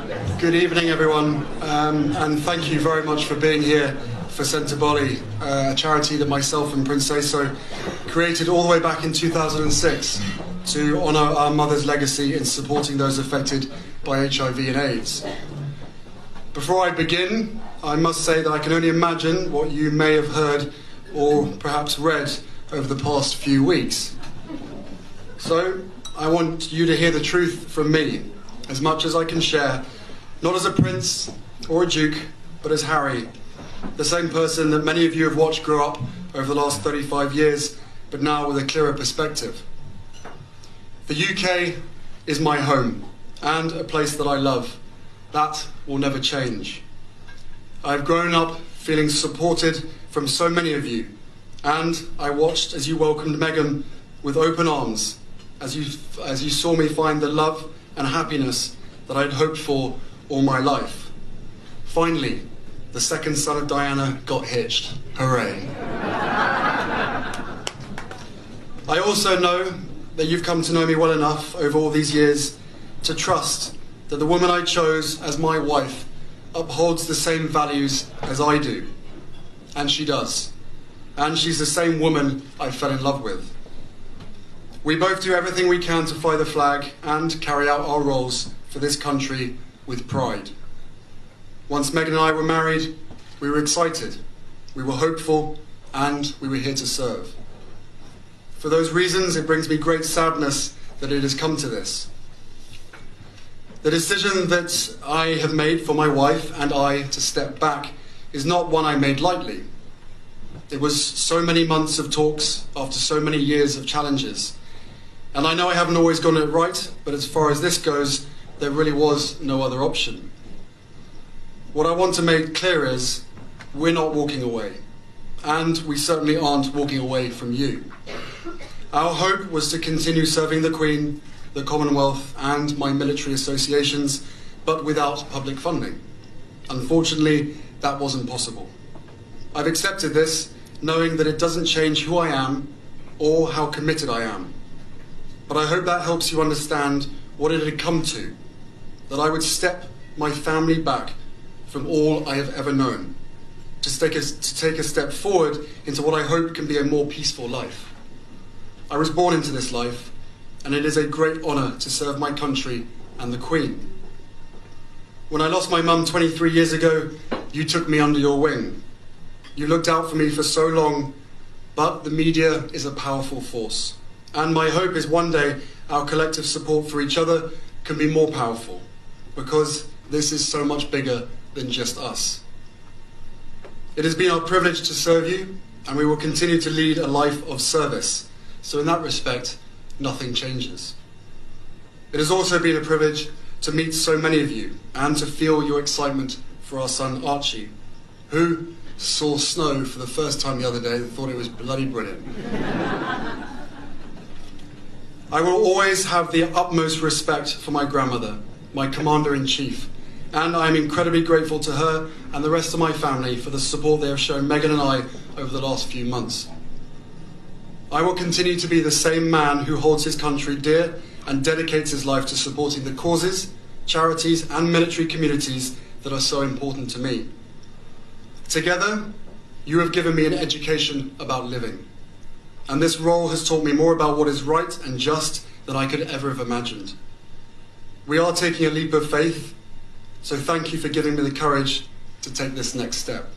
Good evening, everyone, and thank you very much for being here for Sentebale, a charity that myself and Prince Seeiso created all the way back in 2006 to honour our mother's legacy in supporting those affected by HIV and AIDS. Before I begin, I must say that I can only imagine what you may have heard or perhaps read over the past few weeks. So, I want you to hear the truth from me, as much as I can share, not as a prince or a duke, but as Harry, the same person that many of you have watched grow up over the last 35 years, but now with a clearer perspective. The UK is my home, and a place that I love. That will never change. I've grown up feeling supported from so many of you, and I watched as you welcomed Meghan with open arms, as you saw me find the love and happiness that I'd hoped for all my life. Finally, the second son of Diana got hitched. Hooray. I also know that you've come to know me well enough over all these years to trust that the woman I chose as my wife upholds the same values as I do. And she does. And she's the same woman I fell in love with. We both do everything we can to fly the flag and carry out our roles for this country with pride. Once Meghan and I were married, we were excited, we were hopeful, and we were here to serve. For those reasons, it brings me great sadness that it has come to this. The decision that I have made for my wife and I to step back is not one I made lightly. It was so many months of talks after so many years of challenges. And I know I haven't always gotten it right, but as far as this goes, there really was no other option. What I want to make clear is, we're not walking away. And we certainly aren't walking away from you. Our hope was to continue serving the Queen, the Commonwealth, and my military associations, but without public funding. Unfortunately, that wasn't possible. I've accepted this, knowing that it doesn't change who I am or how committed I am. But I hope that helps you understand what it had come to, that I would step my family back from all I have ever known, to take a step forward into what I hope can be a more peaceful life. I was born into this life, and it is a great honour to serve my country and the Queen. When I lost my mum 23 years ago, you took me under your wing. You looked out for me for so long, but the media is a powerful force. And my hope is one day our collective support for each other can be more powerful, because this is so much bigger than just us. It has been our privilege to serve you, and we will continue to lead a life of service. So in that respect, nothing changes. It has also been a privilege to meet so many of you and to feel your excitement for our son Archie, who saw snow for the first time the other day and thought it was bloody brilliant. I will always have the utmost respect for my grandmother, my Commander-in-Chief, and I am incredibly grateful to her and the rest of my family for the support they have shown Meghan and I over the last few months. I will continue to be the same man who holds his country dear and dedicates his life to supporting the causes, charities and military communities that are so important to me. Together, you have given me an education about living. And this role has taught me more about what is right and just than I could ever have imagined. We are taking a leap of faith, so thank you for giving me the courage to take this next step.